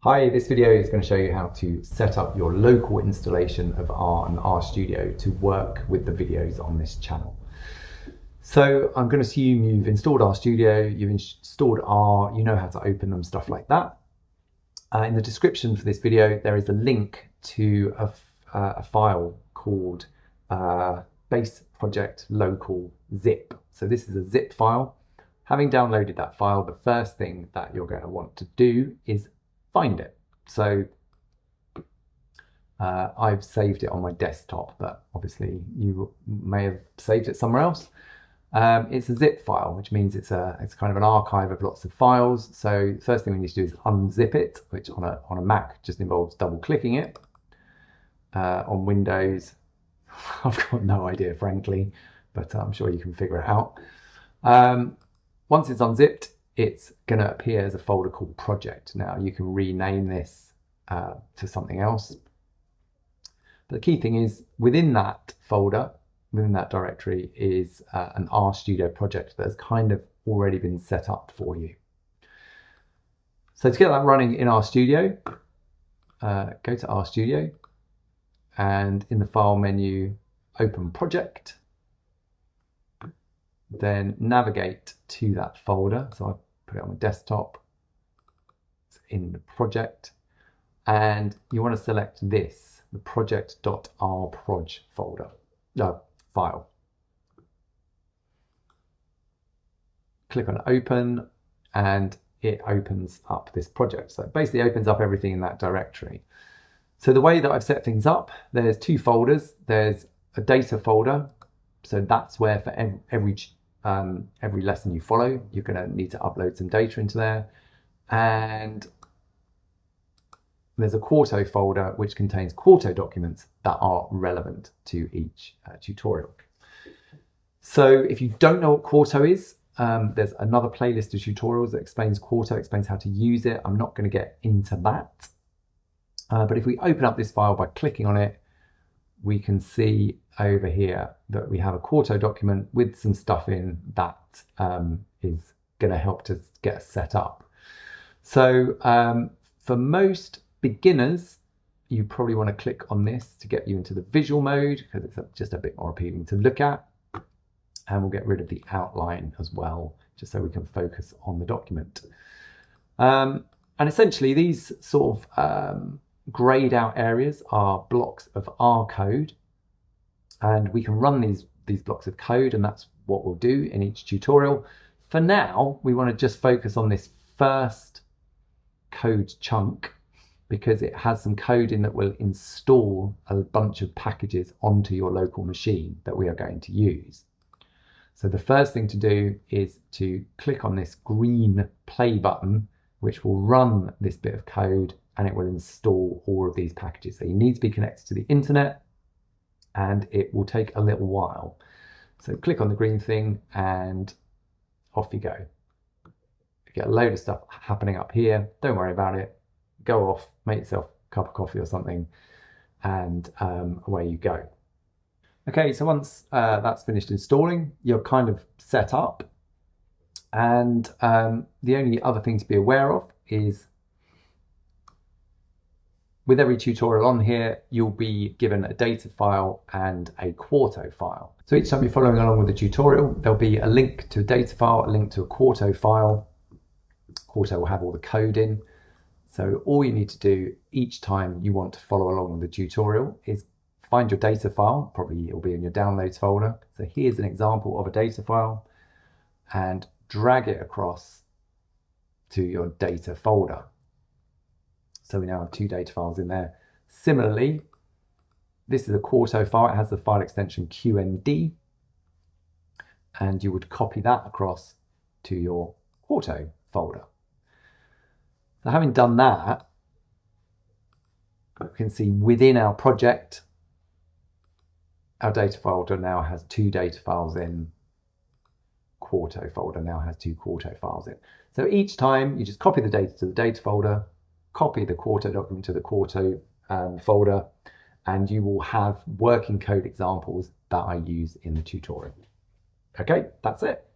Hi, this video is going to show you how to set up your local installation of R and RStudio to work with the videos on this channel. So I'm going to assume you've installed RStudio, you've installed R, you know how to open them, stuff like that. In the description for this video, there is a link to a file called base project local zip. So this is a zip file. Having downloaded that file, the first thing that you're going to want to do is find it. So I've saved it on my desktop, but obviously you may have saved it somewhere else. It's a zip file, which means it's kind of an archive of lots of files. So the first thing we need to do is unzip it, which on a Mac just involves double clicking it. On Windows, I've got no idea, frankly, but I'm sure you can figure it out. Once it's unzipped, it's going to appear as a folder called project. Now you can rename this to something else. But the key thing is within that folder, within that directory is an RStudio project that's kind of already been set up for you. So to get that running in RStudio, go to RStudio and in the file menu, open project. Then navigate to that folder. So I put it on my desktop. It's in the project. And you want to select this, the project.rproj folder, file. Click on open and it opens up this project. So it basically opens up everything in that directory. So the way that I've set things up, there's two folders. There's a data folder. So that's where for every lesson you follow, you're going to need to upload some data into there. And there's a Quarto folder which contains Quarto documents that are relevant to each tutorial. So if you don't know what Quarto is, there's another playlist of tutorials that explains Quarto, explains how to use it. I'm not going to get into that. But if we open up this file by clicking on it, we can see over here that we have a Quarto document with some stuff in that is going to help to get us set up. So for most beginners, you probably want to click on this to get you into the visual mode because it's just a bit more appealing to look at. And we'll get rid of the outline as well, just so we can focus on the document. And essentially these sort of grayed out areas are blocks of R code, and we can run these blocks of code, and that's what we'll do in each tutorial. For now, we want to just focus on this first code chunk because it has some code in that will install a bunch of packages onto your local machine that we are going to use. So the first thing to do is to click on this green play button, which will run this bit of code and it will install all of these packages. So you need to be connected to the internet and it will take a little while. So click on the green thing and off you go. You get a load of stuff happening up here. Don't worry about it. Go off, make yourself a cup of coffee or something, and away you go. Okay, so once that's finished installing, you're kind of set up. And the only other thing to be aware of is with every tutorial on here, you'll be given a data file and a Quarto file. So each time you're following along with the tutorial, there'll be a link to a data file, a link to a Quarto file. Quarto will have all the code in. So all you need to do each time you want to follow along with the tutorial is find your data file. Probably it'll be in your downloads folder. So here's an example of a data file and drag it across to your data folder. So we now have two data files in there. Similarly, this is a Quarto file. It has the file extension QMD, and you would copy that across to your Quarto folder. So having done that, you can see within our project, our data folder now has two data files in. Quarto folder now has two Quarto files in. So each time you just copy the data to the data folder, copy the Quarto document to the Quarto folder, and you will have working code examples that I use in the tutorial. Okay, that's it.